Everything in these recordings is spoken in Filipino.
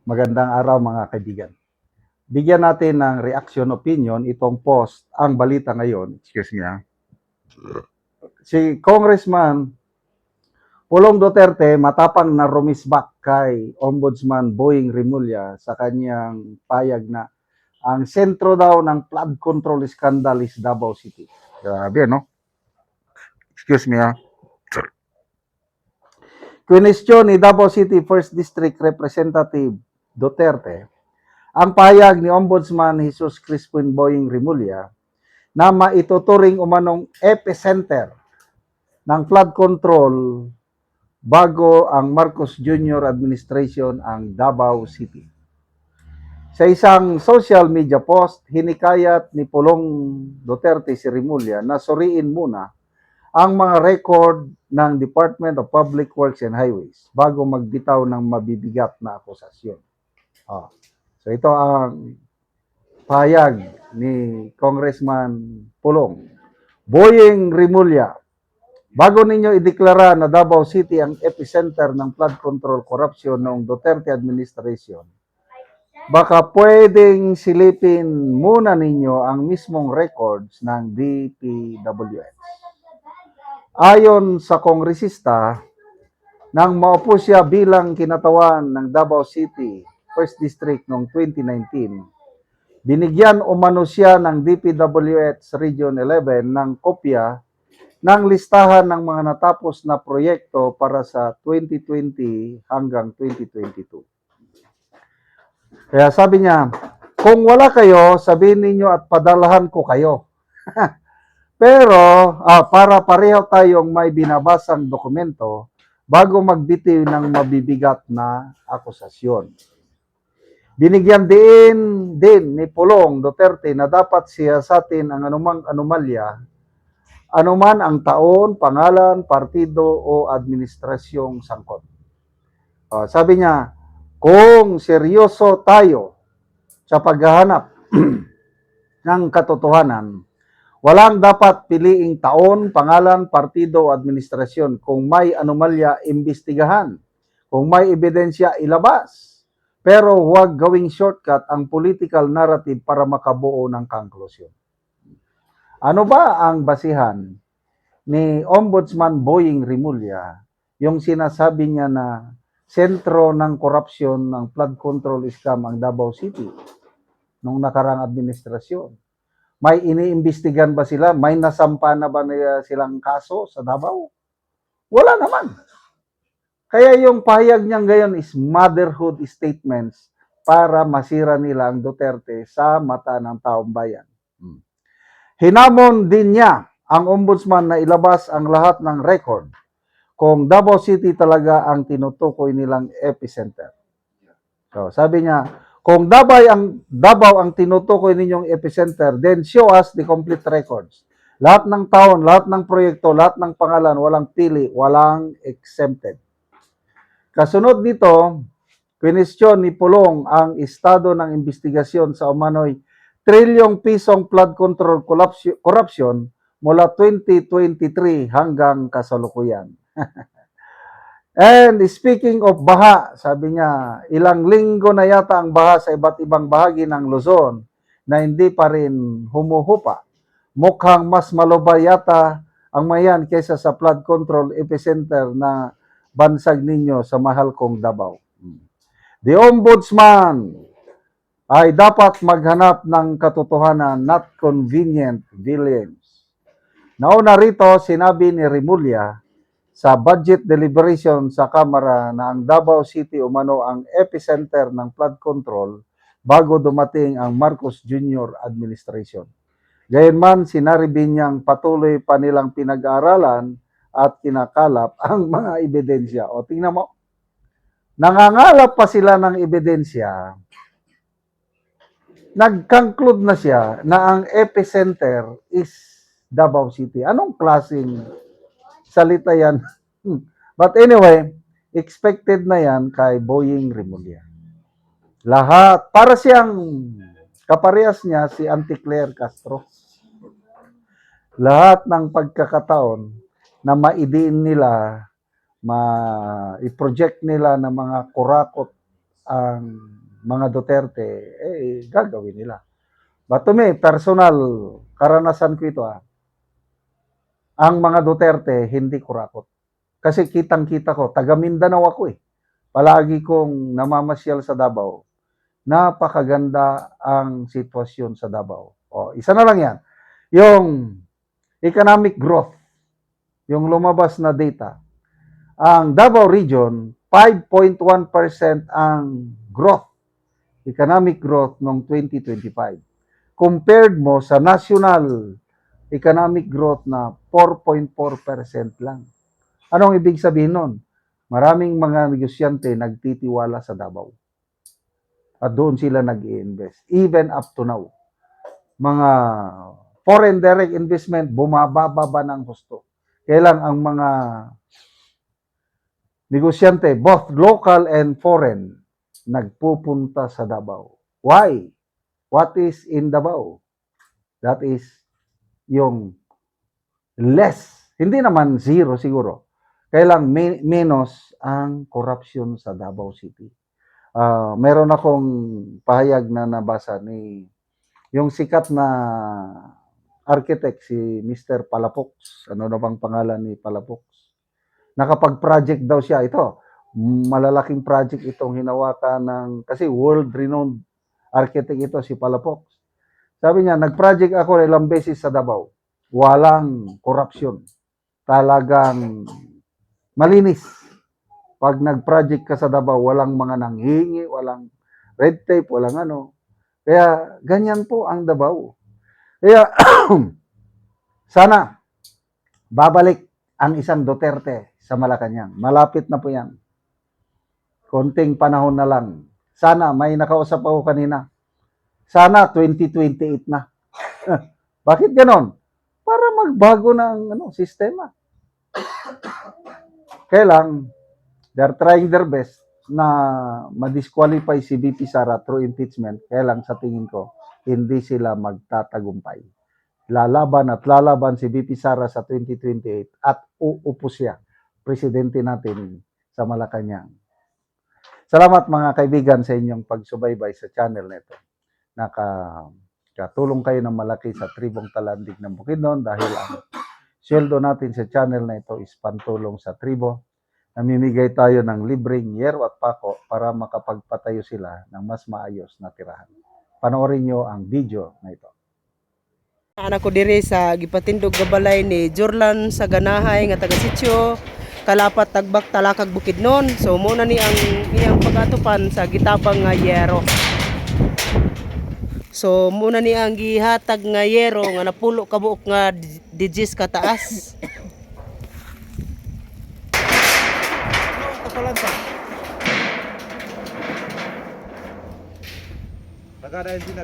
Magandang araw mga kaibigan. Bigyan natin ng reaction opinion itong post, ang balita ngayon. Excuse me. Si Congressman Pulong Duterte matapang na rumisbak kay Ombudsman Boying Rimulya sa kanyang payag na ang sentro daw ng flood control scandal is Davao City. Grabe, no? Excuse me. Question ni Davao City 1st District Representative Duterte ang payag ni Ombudsman Jesus Crispin Boying Rimulya na maituturing umanong epicenter ng flood control bago ang Marcos Jr. administration ang Davao City. Sa isang social media post, hinikayat ni Pulong Duterte si Rimulya na suriin muna ang mga record ng Department of Public Works and Highways bago magbitaw ng mabibigat na akusasyon. So ito ang payag ni Congressman Pulong Boying Rimulya. Bago ninyo ideklara na Davao City ang epicenter ng flood control corruption noong Duterte administration, baka pwedeng silipin muna ninyo ang mismong records ng DPWH. Ayon sa kongresista, nang maupo siya bilang kinatawan ng Davao City 1st District noong 2019, binigyan umano siya ng DPWH Region 11 ng kopya ng listahan ng mga natapos na proyekto para sa 2020 hanggang 2022. Kaya sabi niya, kung wala kayo, sabihin ninyo at padalahan ko kayo. Pero para pareho tayong may binabasang dokumento bago magbitiw ng mabibigat na akusasyon. Binigyan din ni Pulong Duterte na dapat siyasatin ang anumang anomalya, anuman ang taon, pangalan, partido o administrasyong sangkot. Sabi niya, kung seryoso tayo sa paghahanap ng katotohanan, walang dapat piliing taon, pangalan, partido o administrasyon. Kung may anomalya, imbestigahan. Kung may ebidensya, ilabas. Pero huwag gawing shortcut ang political narrative para makabuo ng konklusyon. Ano ba ang basihan ni Ombudsman Boying Rimulya yung sinasabi niya na sentro ng korupsyon ng flood control scam ang Davao City nung nakarang administrasyon? May iniimbestigan ba sila? May nasampa na ba silang kaso sa Davao? Wala naman. Kaya yung pahayag niya ngayon is motherhood statements para masira nila ang Duterte sa mata ng taong bayan. Hinamon din niya ang ombudsman na ilabas ang lahat ng record kung Davao City talaga ang tinutukoy nilang epicenter. So, sabi niya, kung Davao ang tinutukoy ninyong epicenter, then show us the complete records. Lahat ng taon, lahat ng proyekto, lahat ng pangalan, walang pili, walang exempted. Kasunod dito, kwestiyon ni Pulong ang estado ng investigasyon sa umano'y trilyong pisong flood control corruption mula 2023 hanggang kasalukuyan. And speaking of baha, sabi niya, ilang linggo na yata ang baha sa iba't ibang bahagi ng Luzon na hindi pa rin humuhupa. Mukhang mas malubay yata ang mayan kaysa sa flood control epicenter na bansag ninyo sa mahal kong Davao. The Ombudsman ay dapat maghanap ng katotohanan, not convenient villains. Nauna rito, sinabi ni Rimulya sa budget deliberation sa Kamara na ang Davao City umano ang epicenter ng flood control bago dumating ang Marcos Jr. administration. Gayunman, sinaribi niyang patuloy pa nilang pinag-aaralan at kinakalap ang mga ebidensya. O tingnan mo, nangangalap pa sila ng ebidensya. Nag-conclude na siya na ang epicenter is Davao City. Anong klaseng salita yan? But anyway, expected na yan kay Boying Rimulya. Lahat, para siyang kaparehas niya si Auntie Claire Castro. Lahat ng pagkakataon na maidiin nila, i-project nila ng mga kurakot ang mga Duterte, gagawin nila. But to me, personal, karanasan ko ito ang mga Duterte, hindi kurakot. Kasi kitang-kita ko, taga Mindanao ako Palagi kong namamasyal sa Davao. Napakaganda ang sitwasyon sa Davao. Isa na lang yan. Yung economic growth, yung lumabas na data, ang Davao region, 5.1% ang growth, economic growth noong 2025. Compared mo sa national economic growth na 4.4% lang. Anong ibig sabihin nun? Maraming mga negosyante nagtitiwala sa Davao. At doon sila nag-i-invest. Even up to now. Mga foreign direct investment, bumababa ng gusto. Kailan ang mga negosyante, both local and foreign, nagpupunta sa Davao. Why? What is in Davao? That is yung less, hindi naman zero siguro. Kailang menos ang corruption sa Davao City. Meron akong pahayag na nabasa ni yung sikat na architect si Mr. Palafox. Ano na bang pangalan ni Palafox? Nakapag-project daw siya. Ito, malalaking project itong hinawakan ng, kasi world-renowned architect ito si Palafox. Sabi niya, nag-project ako ilang beses sa Davao. Walang corruption. Talagang malinis. Pag nag-project ka sa Davao, walang mga nanghingi, walang red tape, walang ano. Kaya ganyan po ang Davao. Kaya sana babalik ang isang Duterte sa Malacanang. Malapit na po yan. Konting panahon na lang. Sana, may nakausap ako kanina. Sana 2028 na. Bakit ganon? Para magbago ng sistema. Kaya lang, they're trying their best na ma-disqualify si VP Sara through impeachment. Kaya lang sa tingin ko, hindi sila magtatagumpay. Lalaban at lalaban si VP Sara sa 2028 at uupo siya, presidente natin sa Malacanang. Salamat mga kaibigan sa inyong pagsubaybay sa channel nito. Nakatulong kayo ng malaki sa tribong Talandig ng Bukidnon dahil ang sweldo natin sa channel na ito is pantulong sa tribo. Namimigay tayo ng libreng yero at pako para makapagpatayo sila ng mas maayos na tirahan. Panoorin nyo ang video na ito. Anak ko diri sa gipatindog nga balay ni Jorlan sa Ganahay nga taga Sitio Kalapat Tagbak Talakag Bukidnon. So muna ni ang iyang pagatupan sa gitabang nga yero. So muna ni ang gihatag nga yero nga napulo ka buok nga digis ka taas. Nagadain din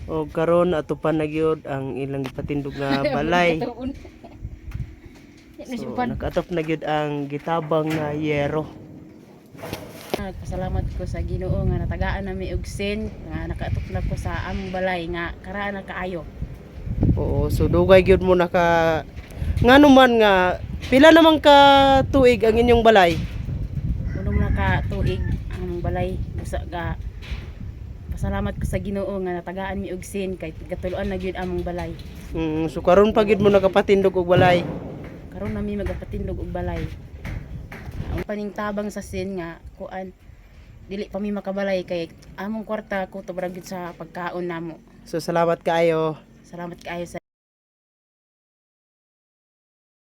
O karon atupan na gyud ang ilang gipatindog nga balay. So nakatop na gyud ang gitabang nga yero. Nagpasalamat ko sa Ginoo nga natagaan nami og sin nga nakaatop na ko sa among balay nga karaan na kaayo. Oo, so dugay gyud mo naka ngano man nga pila naman ka tuig ang inyong balay? Ulong na ka tuig ang balay busa ga pasalamat ko sa Ginoo nga natagaan mi og sin kay gatuluan na gyud among balay. So karon pa gyud mo nakapatindog og balay. Karon nami magapatindog og balay. Ang paningtabang sa sin nga kuan dili pa mi makabalay kay among kwarta ko to baragid sa pagkaon namo. So salamat kaayo. Salamat kaayo sa